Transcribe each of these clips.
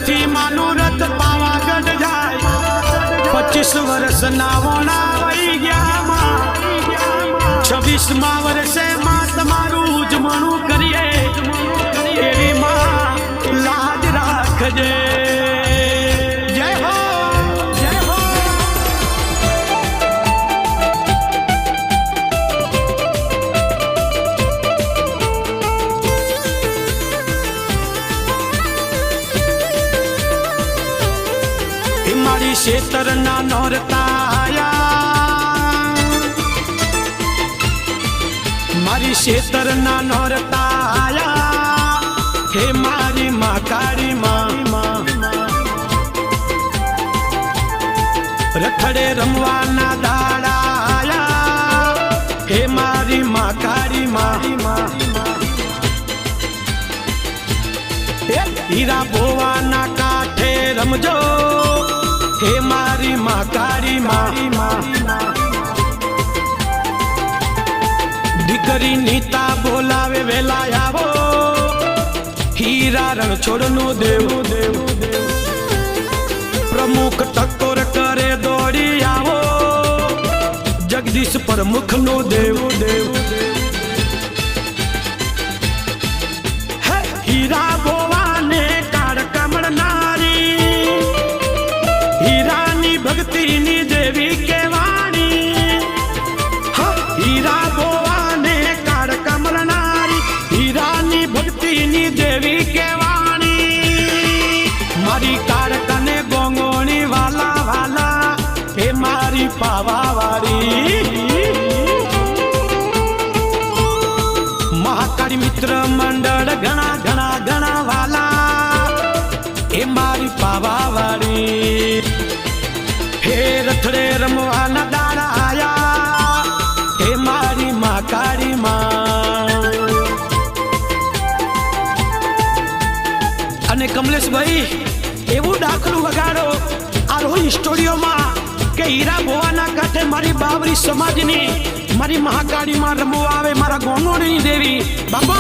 थी मानु रथ पावागढ़ जाए 25 वर्ष नावोना वही गया मां 26 वर्षे मां तमारू उजमणु करिए एवी मां लाज राखजे। जय हो जय हो। मारी शेतर ना नौरता आया मारी शेतर ना नौरता आया हे मारी माँ काली माँ रखड़े रमवाना दाड़ा आया हे मारी माँ काली माँ हीरा बोवाना काठे रमजो हे मारी माँ काली माँ दीकरी नीता बोलावे वेला आवो हीरा रण छोड़नु देव प्रमुख टकोर करे दौड़ी आवो जगदीश प्रमुख नो देव हीरा बोवा ने काड़ कमल नारी हीरानी भक्ति नी देवी के वाणी हीरा बोवा ने काड़ कमल नारी हीरानी भक्ति नी देवी के वाणी मारी काड़ कने गोंगोनी वाला वाला हे मारी पावा वारी महाकाली मित्र मंडल घना घना घना वाला हे मारी पावा वारी हे रथड़े रमवाना दाड़ा आया हे मारी माँ काली माँ अने कमलेश भाई एवं दाखलू वगाड़ो आ रोज स्टूडियो में के हीरा भोवाना काठे मारी बाबरी समाजनी मारी महाकाली माँ रमवा आवे मारा गोंगोड़ी देवी बाबा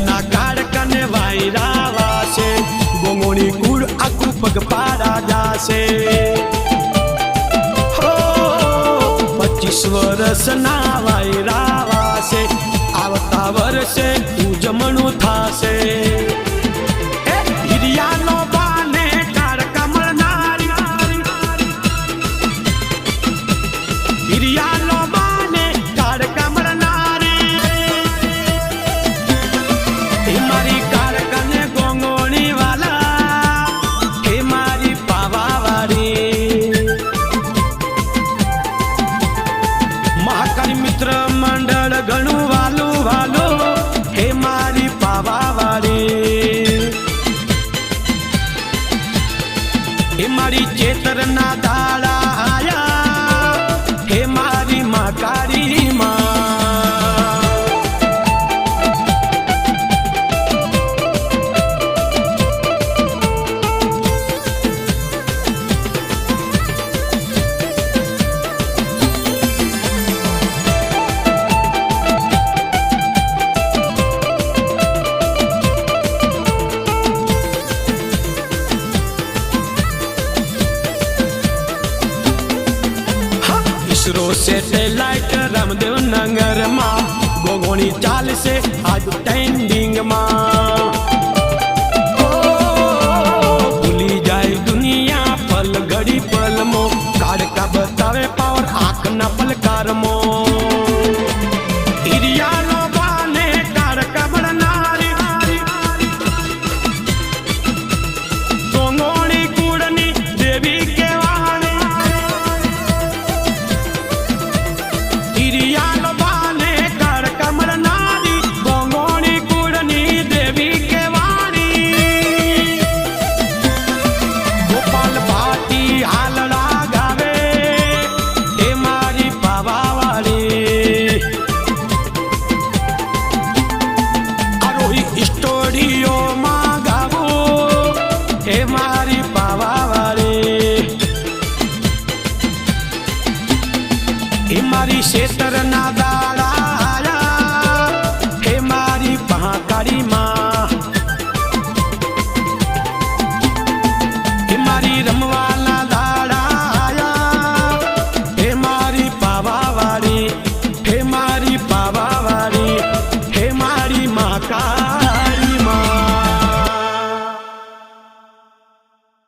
ना काड़ कने वायरा वासे गोंगोनी कूड़ आकू पग पारा जासे हो 25 वर्ष ना वायरा वासे आवता वर्षे उजमणु थासे हिरिया नो बाने काड़ कमल नारी हिरिया नो बाने काड़ कमल नारी मारी कार कने गोंगोनी वाला हे मारी पावा वारी महाकाली मित्र मंडल घणु वालू वालो हे मारी पावा वारी हे मारी चेतर ना दाड़ा आया हे मारी माँ काली माँ सेटेलाइट रामदेव नगर माँ गोगोनी चाल से आज ट्रेंडिंग माँ भूली जाए दुनिया पल घड़ी पल मो काड़ का बतावे पावर आँख न पलकार मो हिरिया नो बाने काड़ का बड़ नारी गोंगोनी कूड़नी देवी के वाणी हिरिया नो बाने काड़ कमल नारी गोंगोनी कूड़नी देवी के वाणी गोपाल भाटी हालड़ा गावे हे मारी पावा वाली એ મારી શેતરના દાડા આયા હે મારી પહાકાળી માં હે મારી રમવાના દાડા આયા હે મારી પાવાવાળી હે મારી પાવાવાળી હે મારી મહાકાળી